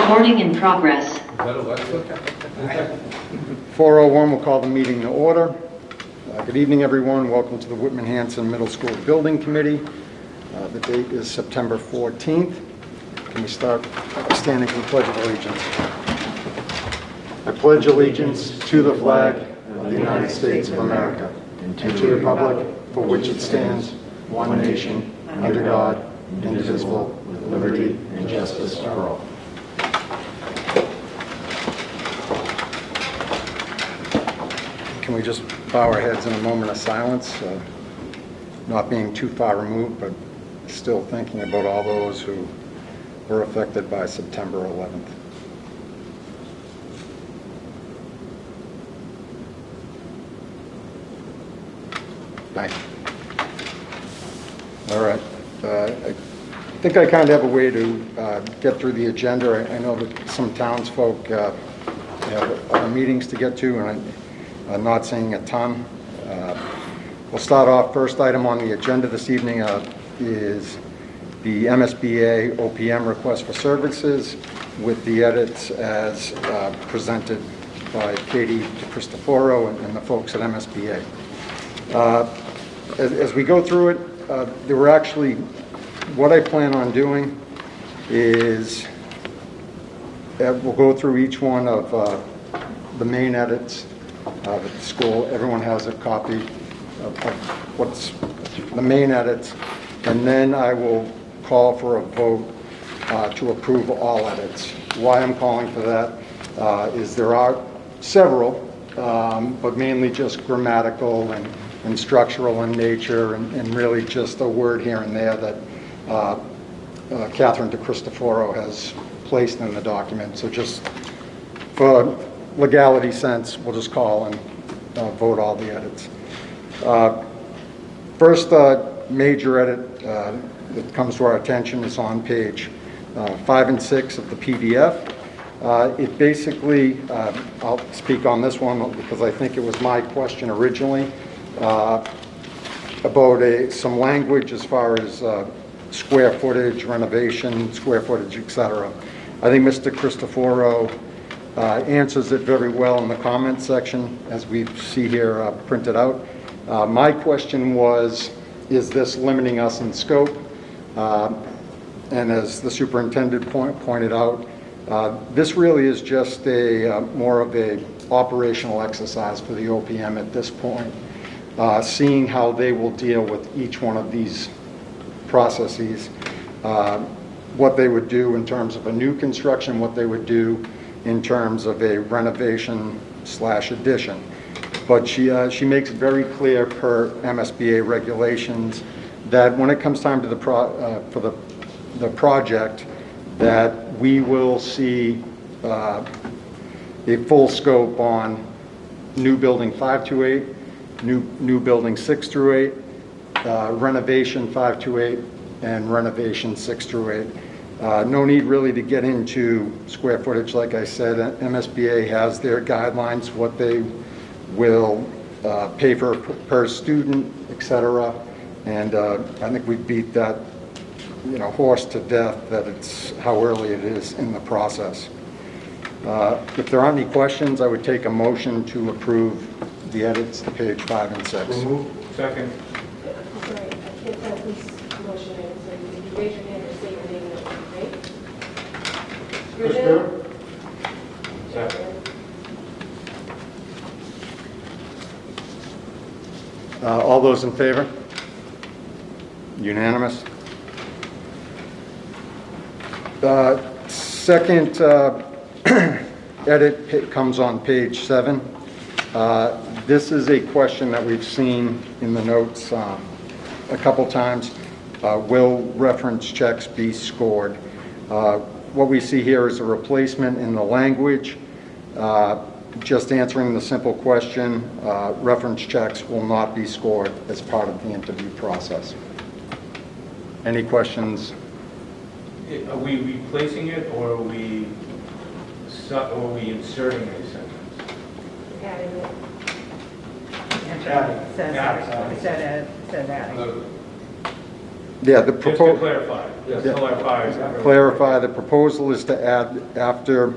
Recording in progress. Is that Alexa? 4:01, we'll call the meeting to order. Good evening, everyone. Welcome to the Whitman-Hanson Middle School Building Committee. The date is September 14th. Can we start standing for the Pledge of Allegiance? I pledge allegiance to the flag of the United States of America and to the republic for which it stands, one nation, under God, indivisible, with liberty and justice for all. Can we just bow our heads in a moment of silence, not being too far removed, but still thinking about all those who were affected by September 11th. Thank you. All right. I think I kind of have a way to get through the agenda. I know that some townsfolk have meetings to get to, and I'm not seeing a ton. We'll start off. First item on the agenda this evening is the MSBA OPM request for services with the edits as presented by Katie DeCristoforo and the folks at MSBA. As we go through it, there were actually, what I plan on doing is we'll go through each one of the main edits at the school. Everyone has a copy of what's the main edits, and then I will call for a vote to approve all edits. Why I'm calling for that is there are several, but mainly just grammatical and structural in nature, and really just a word here and there that Catherine DeCristoforo has placed in the document. So just for legality sense, we'll just call and vote all the edits. First major edit that comes to our attention is on page 5 and 6 of the PDF. It basically, I'll speak on this one because I think it was my question originally, about some language as far as square footage, renovation, square footage, etc. I think Mr. Cristoforo answers it very well in the comment section, as we see here printed out. My question was, is this limiting us in scope? And as the superintendent pointed out, this really is just a more of a operational exercise for the OPM at this point, seeing how they will deal with each one of these processes, what they would do in terms of a new construction, what they would do in terms of a renovation / addition. But she makes it very clear per MSBA regulations that when it comes time to for the project, that we will see a full scope on new building 5 to 8, new building 6 through 8, renovation 5 to 8, and renovation 6 through 8. No need really to get into square footage. Like I said, MSBA has their guidelines, what they will pay for per student, etc. And I think we beat that horse to death, that it's how early it is in the process. If there aren't any questions, I would take a motion to approve the edits to page 5 and 6. Remove. Second. I'm sorry, I can't tell whose motion it is, so you raise your hand or say your name, right? Christopher? Second. All those in favor? Unanimous. Second edit comes on page 7. This is a question that we've seen in the notes a couple times. Will reference checks be scored? What we see here is a replacement in the language. Just answering the simple question, reference checks will not be scored as part of the interview process. Any questions? Are we replacing it, or are we inserting a sentence? Adding it. Said adding. Yeah, the Just to proposal, clarify, Yeah. clarify, the proposal is to add after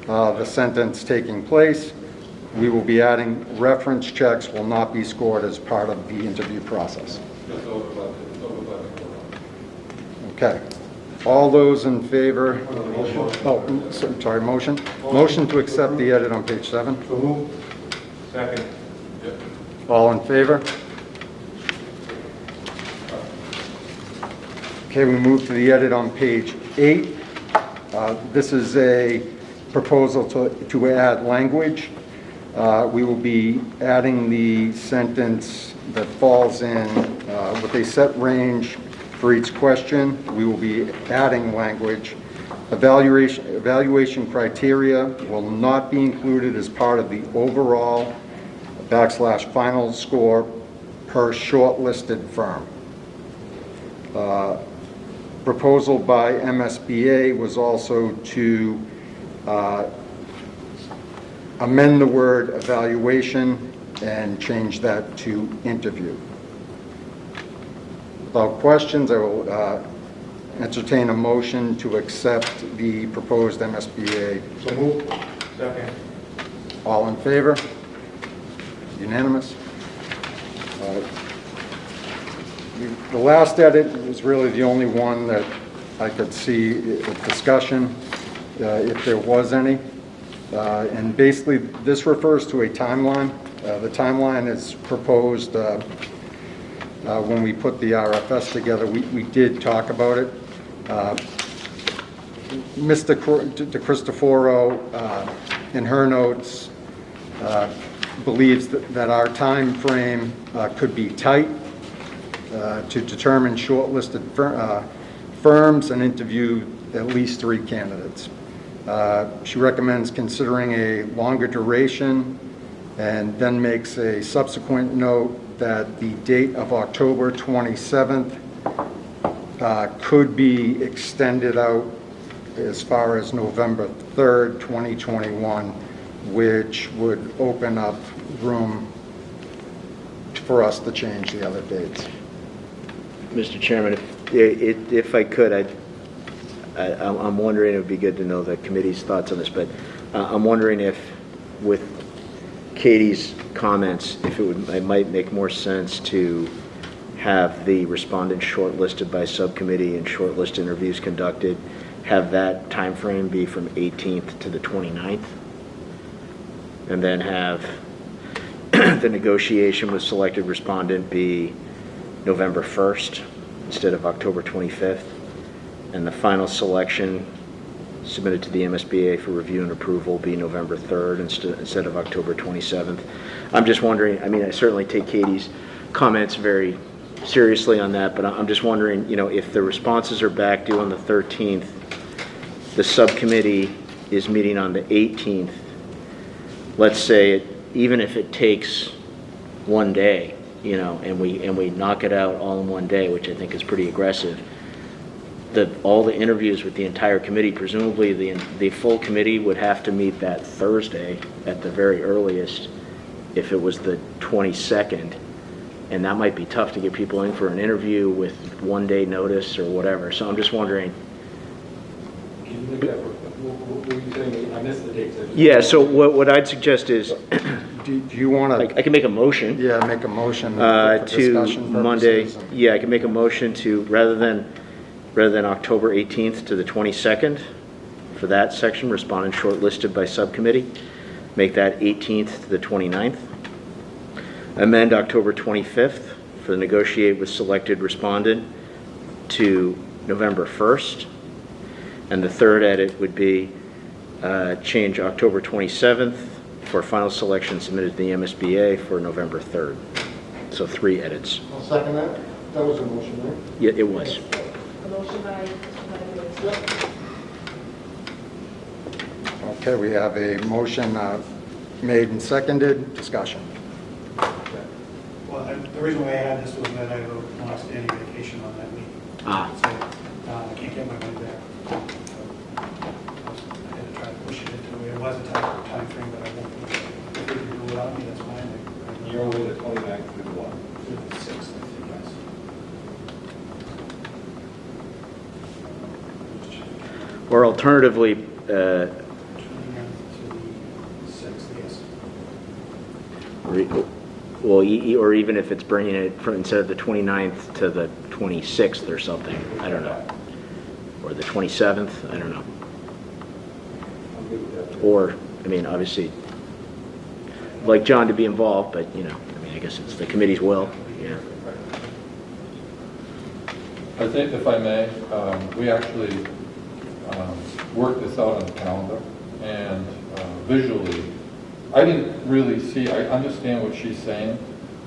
the sentence taking place, we will be adding reference checks will not be scored as part of the interview process. Just over by Okay. All those in favor? Oh, sorry, motion? Motion to accept the edit on page 7. So move. Second. All in favor? Okay, we move to the edit on page 8. This is a proposal to add language. We will be adding the sentence that falls in with a set range for each question. We will be adding language. Evaluation criteria will not be included as part of the overall / final score per shortlisted firm. Proposal by MSBA was also to amend the word evaluation and change that to interview. Without questions, I will entertain a motion to accept the proposed MSBA. So move. Second. All in favor? Unanimous? The last edit is really the only one that I could see a discussion, if there was any. And basically, this refers to a timeline. The timeline is proposed when we put the RFS together. We did talk about it. Mr. DeCristoforo, in her notes, believes that our time frame could be tight to determine shortlisted firms and interview at least 3 candidates. She recommends considering a longer duration and then makes a subsequent note that the date of October 27th could be extended out as far as November 3rd, 2021, which would open up room for us to change the other dates. Mr. Chairman, if I could, I'm wondering, it would be good to know the committee's thoughts on this, but I'm wondering if, with Katie's comments, if it might make more sense to have the respondents shortlisted by subcommittee and shortlist interviews conducted, have that time frame be from 18th to the 29th, and then have the negotiation with selected respondent be November 1st instead of October 25th, and the final selection submitted to the MSBA for review and approval be November 3rd instead of October 27th. I'm just wondering, I mean, I certainly take Katie's comments very seriously on that, but I'm just wondering, you know, if the responses are back due on the 13th, the subcommittee is meeting on the 18th, let's say, even if it takes one day, you know, and we knock it out all in one day, which I think is pretty aggressive, all the interviews with the entire committee, presumably the full committee would have to meet that Thursday at the very earliest if it was the 22nd, and that might be tough to get people in for an interview with 1 day notice or whatever. So I'm just wondering. Can you make that, what were you saying? I missed the dates. Yeah, so what I'd suggest is, Do you want to? I can make a motion. Yeah, make a motion for To discussion Monday, purposes. yeah, I can make a motion to, rather than October 18th to the 22nd, for that section, respondent shortlisted by subcommittee, make that 18th to the 29th. Amend October 25th for the negotiate with selected respondent to November 1st. And the third edit would be change October 27th for final selection submitted to the MSBA for November 3rd. So 3 edits. I'll second that. That was a motion, right? Yeah, it was. A motion by Mr. President. Okay, we have a motion made and seconded. Discussion. Well, the reason why I had this was that I have an outstanding vacation on that week. Ah. So I can't get my money back. So I had to try to push it into it. It was a time frame, but I won't push it. If you rule it out, that's fine. You're away the 29th through the what? The 6th, I think, Or alternatively, 29th to the 6th, yes. well, or even if it's bringing it from, instead of the 29th to the 26th or something, I don't know. Or the 27th, I don't know. I'm good with that. Or, I mean, obviously, I'd like John to be involved, but, you know, I mean, I guess it's the committee's will. Yeah. I think, if I may, we actually worked this out on the calendar, and visually, I didn't really see, I understand what she's saying,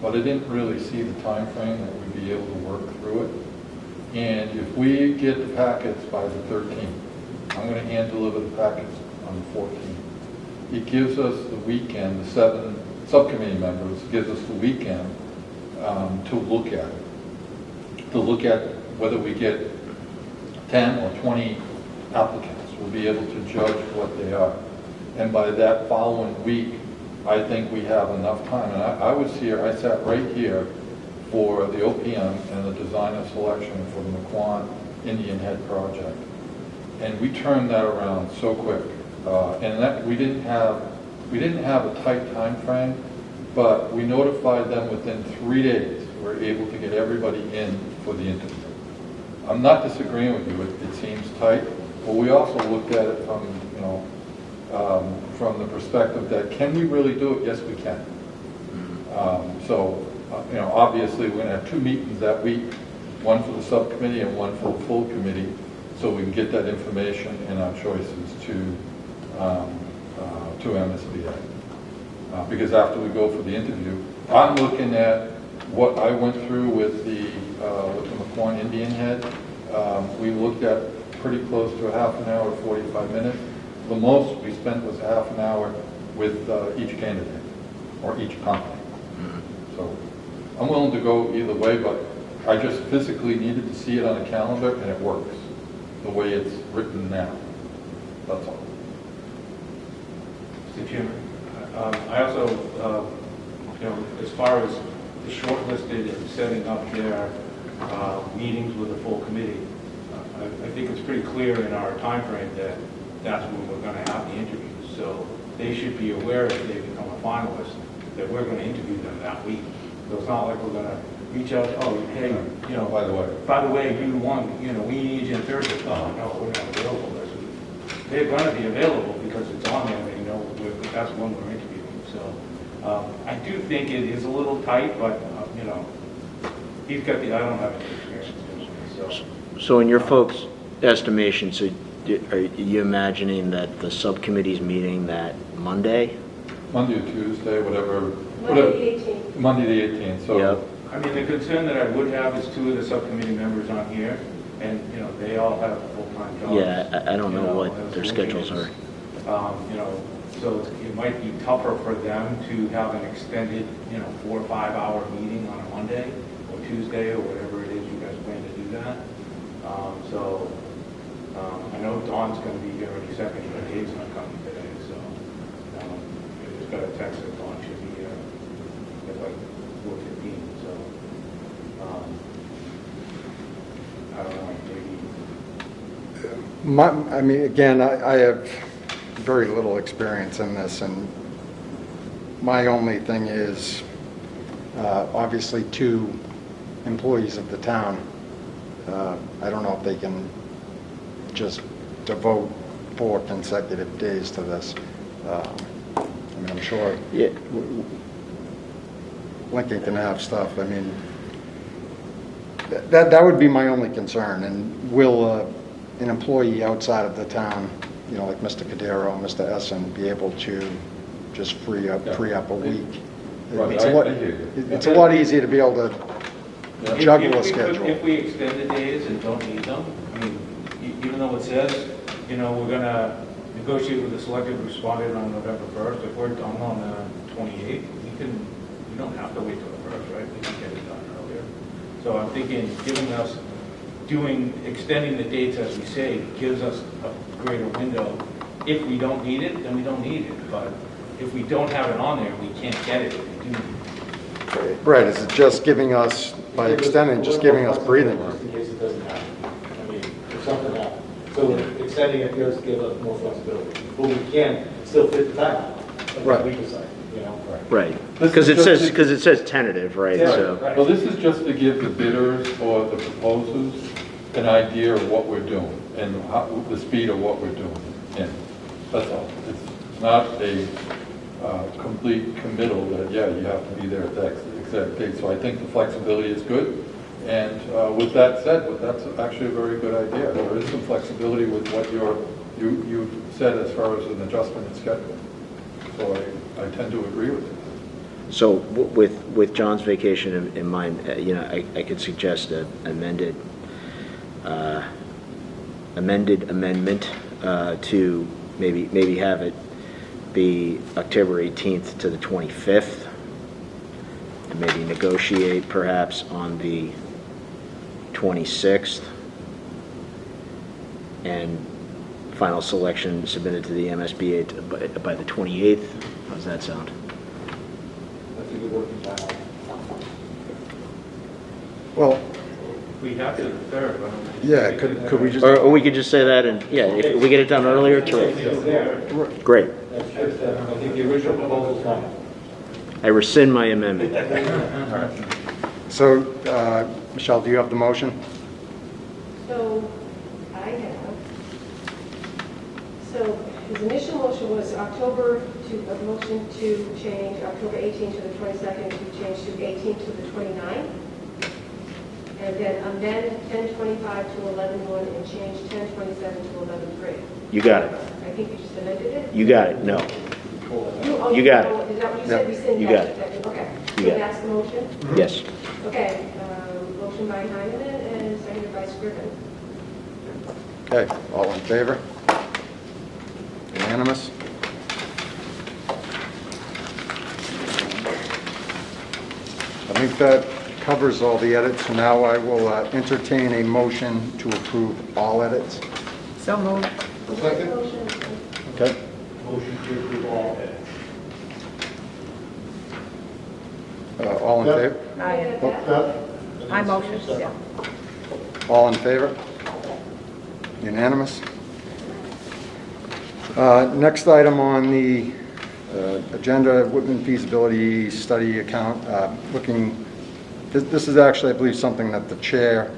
but I didn't really see the time frame that we'd be able to work through it. And if we get the packets by the 13th, I'm going to hand deliver the packets on the 14th. It gives us the weekend, the 7 subcommittee members, gives us the weekend to look at it. To look at whether we get 10 or 20 applicants. We'll be able to judge what they are. And by that following week, I think we have enough time. And I was here, I sat right here for the OPM and the design and selection for the McQuon Indian Head project. And we turned that around so quick. And that we didn't have a tight time frame, but we notified them within 3 days. We were able to get everybody in for the interview. I'm not disagreeing with you. It seems tight, but we also looked at it from, from the perspective that, can we really do it? Yes, we can. Obviously, we're going to have 2 meetings that week, one for the subcommittee and one for the full committee, so we can get that information and our choices to MSBA. Because after we go for the interview, I'm looking at what I went through with the McQuon Indian Head. We looked at pretty close to a half an hour, 45 minutes. The most we spent was a half an hour with each candidate or each company. So I'm willing to go either way, but I just physically needed to see it on a calendar, and it works the way it's written now. That's all. Mr. Chairman, I also, as far as the shortlisted and setting up their meetings with the full committee, I think it's pretty clear in our timeframe that that's when we're going to have the interviews. So they should be aware if they become a finalist that we're going to interview them that week. So it's not like we're going to reach out, hey, by the way, you won, we need you in Thursday. Oh, no, we're not available this week. They're going to be available because it's on there, and that's when we're interviewing. So I do think it is a little tight, but, he's got I don't have any experience. So in your folks' estimation, so are you imagining that the subcommittee's meeting that Monday? Monday or Tuesday, whatever. Monday the 18th. Monday the 18th. So. Yep. I mean, the concern that I would have is 2 of the subcommittee members on here, and, they all have full-time jobs. Yeah, I don't know what their schedules are. So it might be tougher for them to have an extended, 4 or 5 hour meeting on a Monday or Tuesday or whatever it is you guys plan to do that. I know Dawn's going to be here any second, but Dave's not coming today, so I just got a text that Dawn should be here at like 4:15, so I don't know, maybe. Again, I have very little experience in this, and my only thing is, obviously, 2 employees of the town. I don't know if they can just devote 4 consecutive days to this. I'm sure Yeah. Lincoln can have stuff. That would be my only concern. And will an employee outside of the town, like Mr. Cadero, Mr. Essen, be able to just free up a week? Right, It's a lot easier to be able to juggle a schedule. If we extend the days and don't need them, even though it says, we're going to negotiate with the selected respondent on November 1st, if we're done on the 28th, we don't have to wait till the 1st, right? We can get it done earlier. So I'm thinking, extending the dates as we say gives us a greater window. If we don't need it, then we don't need it. But if we don't have it on there, we can't get it if we do need it. Right, is it just giving us, by extending, just giving us breathing room? Just in case it doesn't happen. If something happens. So extending it does give us more flexibility, but we can still fit the time, like we decide, you know? Right, This because is it says tentative, right, Yeah, so. right. Well, this is just to give the bidders or the proposers an idea of what we're doing and how, the speed of what we're doing. And that's all. It's not a complete committal that, yeah, you have to be there at that exact date. So I think the flexibility is good. And with that said, that's actually a very good idea. There is some flexibility with what you said as far as an adjustment in schedule. So I tend to agree with you. So with John's vacation in mind, you know, I could suggest an amendment to maybe have it be October 18th to the 25th, and maybe negotiate perhaps on the 26th, and final selection submitted to the MSBA by the 28th. How does that sound? That's a good working time. Well, We have to the third, but. yeah, could we just, Or we could just say that, and, yeah, if we get it done earlier, terrific. It's there. Great. That's just, I think the original proposal's fine. I rescind my amendment. so, Michelle, do you have the motion? So, I have, so his initial motion was October a motion to change October 18th to the 22nd, to change to 18th to the 29th. And then amend 1025 to 11-1 and change 1027 to 11-3. You got it. I think you just amended it? You got it. No. You got it. Is that what you said? Rescind You that. got it. Okay. You So got it. that's the motion? Yes. Okay, motion by Hyman and seconded by Scriven. Okay, all in favor? Unanimous? I think that covers all the edits, so now I will entertain a motion to approve all edits. So moved. Second? Motion. Okay, Motion to approve all edits. all in favor? I motion, yeah. All in favor? Unanimous? Next item on the agenda, Whitman feasibility study account, this is actually, I believe, something that the chair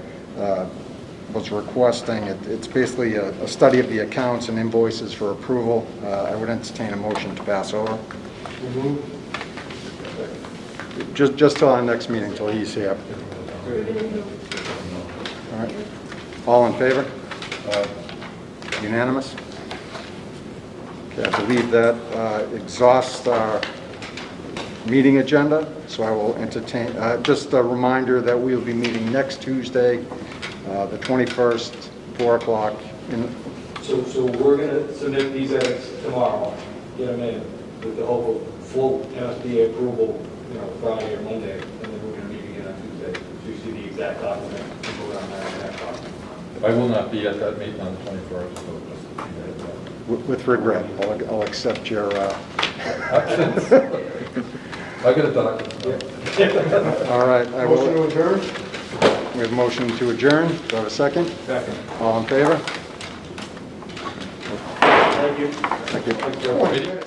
was requesting. It's basically a study of the accounts and invoices for approval. I would entertain a motion to pass over. Just till our next meeting, till he's here. All right. All in favor? Unanimous? Okay, I believe that exhausts our meeting agenda, so I will entertain, just a reminder that we will be meeting next Tuesday, the 21st, 4 o'clock. So we're going to submit these edits tomorrow, get them in, with the hope of full MSBA approval, you know, Friday or Monday, and then we're going to meet again on Tuesday, so you see the exact document and vote on that exact document. I will not be at that meeting on the 21st, so just to keep it at that. With regret, I'll accept your, Absence. I got a doctor. all right. I will. Motion to adjourn? We have motion to adjourn. Do I have a second? Second. All in favor? Thank you. Thank you. Thank you.